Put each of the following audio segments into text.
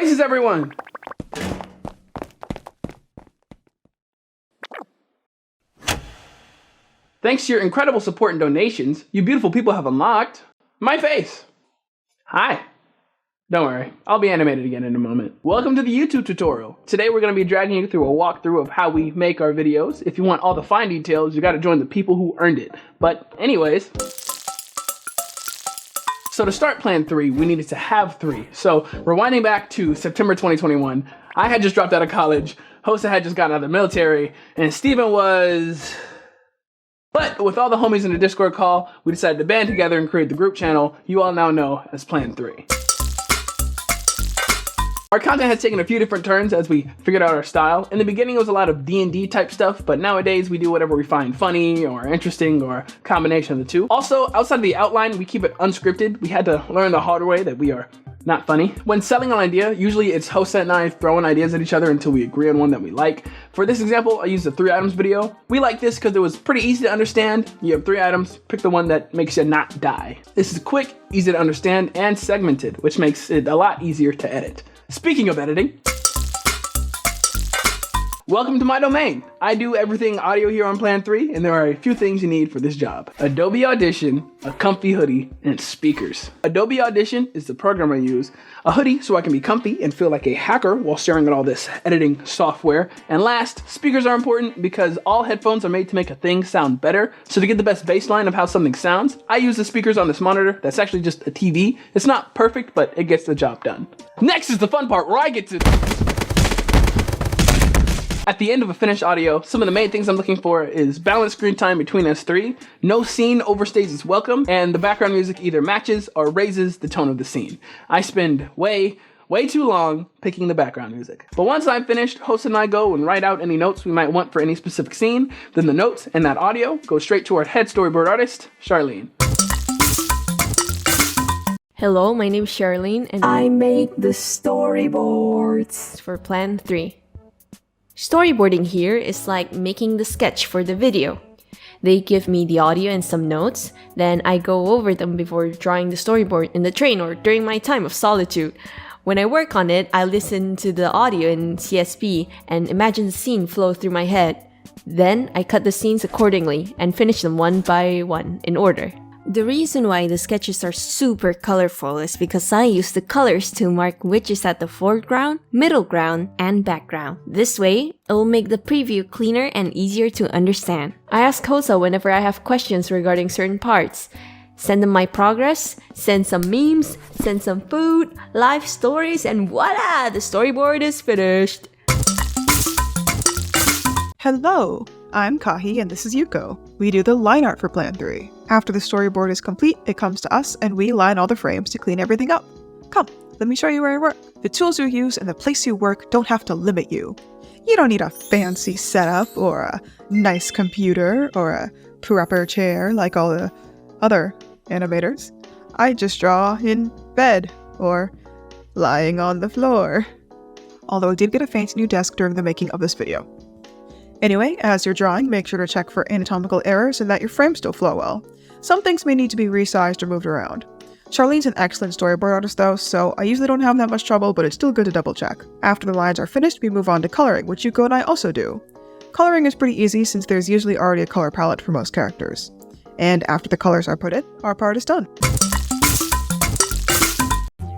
Places, everyone! Thanks to your incredible support and donations, you beautiful people have unlocked my face. Hi. Don't worry, I'll be animated again in a moment. Welcome to the YouTube tutorial. Today we're going to be dragging you through a walkthrough of how we make our videos. If you want all the fine details, you got to join the people who earned it. But anyways, so to start Plan 3, we needed to have 3. So rewinding back to September 2021, I had just dropped out of college, Hosuh had just gotten out of the military, and Steven was... But with all the homies in the Discord call, we decided to band together and create the group channel you all now know as Plan 3. Our content has taken a few different turns as we figured out our style. In the beginning, it was a lot of D&D type stuff, but nowadays we do whatever we find funny or interesting or a combination of the two. Also, outside of the outline, we keep it unscripted. We had to learn the hard way that we are not funny. When selling an idea, usually it's Hosuh and I throwing ideas at each other until we agree on one that we like. For this example, I used the 3 items video. We like this because it was pretty easy to understand. You have 3 items, pick the one that makes you not die. This is quick, easy to understand, and segmented, which makes it a lot easier to edit. Speaking of editing, welcome to my domain. I do everything audio here on Plan 3, and there are a few things you need for this job. Adobe Audition, a comfy hoodie, and speakers. Adobe Audition is the program I use, a hoodie so I can be comfy and feel like a hacker while staring at all this editing software. And last, speakers are important because all headphones are made to make a thing sound better. So to get the best baseline of how something sounds, I use the speakers on this monitor that's actually just a TV. It's not perfect, but it gets the job done. Next is the fun part where I get to... At the end of a finished audio, some of the main things I'm looking for is balanced screen time between us 3, no scene overstays its welcome, and the background music either matches or raises the tone of the scene. I spend way too long picking the background music. But once I'm finished, Hosuh and I go and write out any notes we might want for any specific scene. Then the notes and that audio go straight to our head storyboard artist, Charlene. Hello, my name is Charlene and I make the storyboards for Plan 3. Storyboarding here is like making the sketch for the video. They give me the audio and some notes, then I go over them before drawing the storyboard in the train or during my time of solitude. When I work on it, I listen to the audio in CSP and imagine the scene flow through my head. Then I cut the scenes accordingly and finish them one by one in order. The reason why the sketches are super colorful is because I use the colors to mark which is at the foreground, middle ground, and background. This way, it will make the preview cleaner and easier to understand. I ask Hosuh whenever I have questions regarding certain parts. Send them my progress, send some memes, send some food, life stories, and voila! The storyboard is finished! Hello, I'm Kofi and this is Yuko. We do the line art for Plan 3. After the storyboard is complete, it comes to us and we line all the frames to clean everything up. Come, let me show you where I work. The tools you use and the place you work don't have to limit you. You don't need a fancy setup or a nice computer or a proper chair like all the other animators. I just draw in bed or lying on the floor. Although I did get a fancy new desk during the making of this video. Anyway, as you're drawing, make sure to check for anatomical errors and that your frames still flow well. Some things may need to be resized or moved around. Charlene's an excellent storyboard artist though, so I usually don't have that much trouble, but it's still good to double check. After the lines are finished, we move on to coloring, which Yuko and I also do. Coloring is pretty easy since there's usually already a color palette for most characters. And after the colors are put in, our part is done.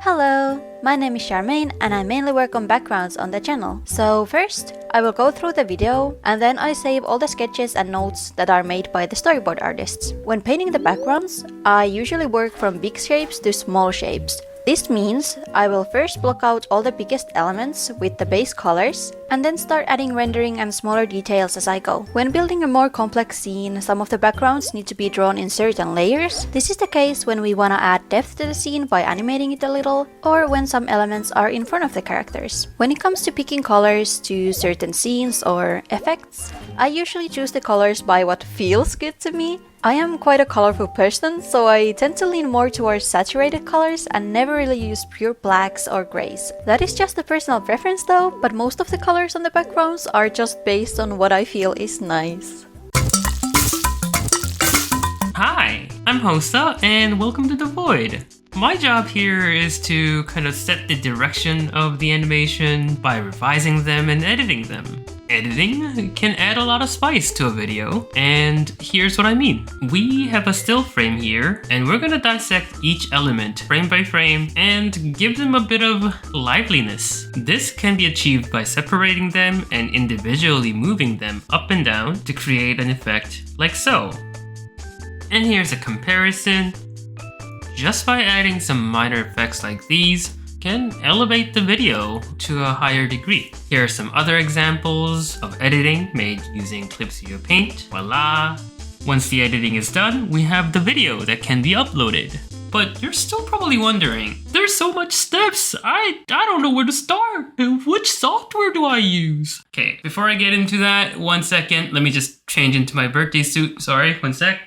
Hello, my name is Charmaine and I mainly work on backgrounds on the channel. So first, I will go through the video and then I save all the sketches and notes that are made by the storyboard artists. When painting the backgrounds, I usually work from big shapes to small shapes. This means I will first block out all the biggest elements with the base colors and then start adding rendering and smaller details as I go. When building a more complex scene, some of the backgrounds need to be drawn in certain layers. This is the case when we want to add depth to the scene by animating it a little, or when some elements are in front of the characters. When it comes to picking colors to certain scenes or effects, I usually choose the colors by what feels good to me. I am quite a colorful person, so I tend to lean more towards saturated colors and never really use pure blacks or grays. That is just a personal preference though, but most of the colors on the backgrounds are just based on what I feel is nice. Hi, I'm Hosuh, and welcome to The Void. My job here is to kind of set the direction of the animation by revising them and editing them. Editing can add a lot of spice to a video, and here's what I mean. We have a still frame here, and we're gonna dissect each element frame by frame and give them a bit of liveliness. This can be achieved by separating them and individually moving them up and down to create an effect like so. And here's a comparison. Just by adding some minor effects like these can elevate the video to a higher degree. Here are some other examples of editing made using Clip Studio Paint. Voila! Once the editing is done, we have the video that can be uploaded. But you're still probably wondering, there's so much steps, I don't know where to start. Which software do I use? Okay, before I get into that, 1 second, let me just change into my birthday suit. Sorry, 1 sec.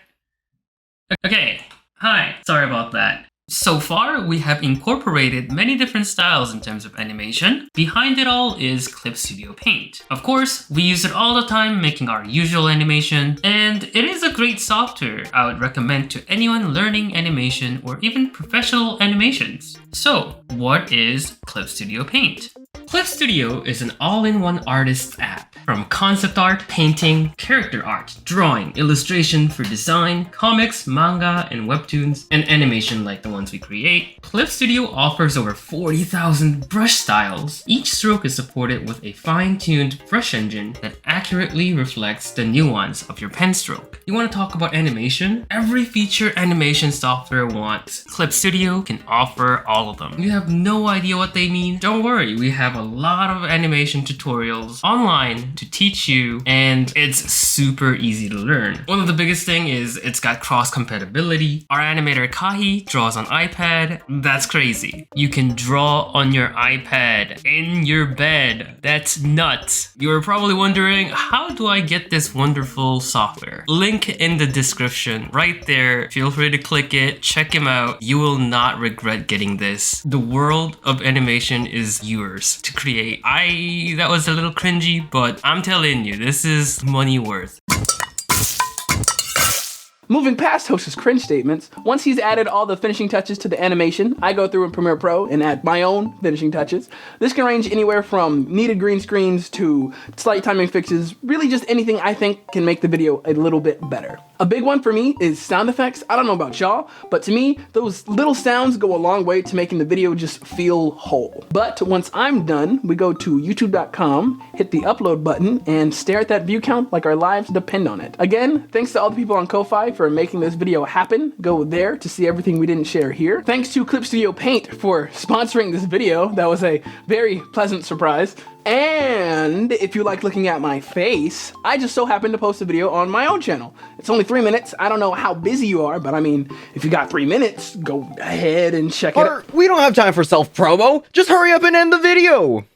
Okay, hi, sorry about that. So far, we have incorporated many different styles in terms of animation. Behind it all is Clip Studio Paint. Of course, we use it all the time making our usual animation, and it is a great software I would recommend to anyone learning animation or even professional animations. So, what is Clip Studio Paint? Clip Studio is an all-in-one artist app. From concept art, painting, character art, drawing, illustration for design, comics, manga, and webtoons, and animation like the ones we create, Clip Studio offers over 40,000 brush styles. Each stroke is supported with a fine-tuned brush engine that accurately reflects the nuance of your pen stroke. You want to talk about animation? Every feature animation software wants. Clip Studio can offer all of them. You have no idea what they mean? Don't worry, we have a lot of animation tutorials online to teach you, and it's super easy to learn. One of the biggest thing is it's got cross compatibility. Our animator Kofi draws on iPad. That's crazy. You can draw on your iPad in your bed. That's nuts. You're probably wondering, how do I get this wonderful software? Link in the description right there. Feel free to click it, check him out. You will not regret getting this. The world of animation is yours to create. That was a little cringy, but I'm telling you, this is money worth. Moving past Hosuh's cringe statements, once he's added all the finishing touches to the animation, I go through in Premiere Pro and add my own finishing touches. This can range anywhere from needed green screens to slight timing fixes, really just anything I think can make the video a little bit better. A big one for me is sound effects. I don't know about y'all, but to me, those little sounds go a long way to making the video just feel whole. But once I'm done, we go to youtube.com, hit the upload button, and stare at that view count like our lives depend on it. Again, thanks to all the people on Ko-Fi for making this video happen. Go there to see everything we didn't share here. Thanks to Clip Studio Paint for sponsoring this video. That was a very pleasant surprise. And if you like looking at my face, I just so happened to post a video on my own channel. It's only 3 minutes. I don't know how busy you are, but I mean, if you got 3 minutes, go ahead and check it out. We don't have time for self-promo. Just hurry up and end the video.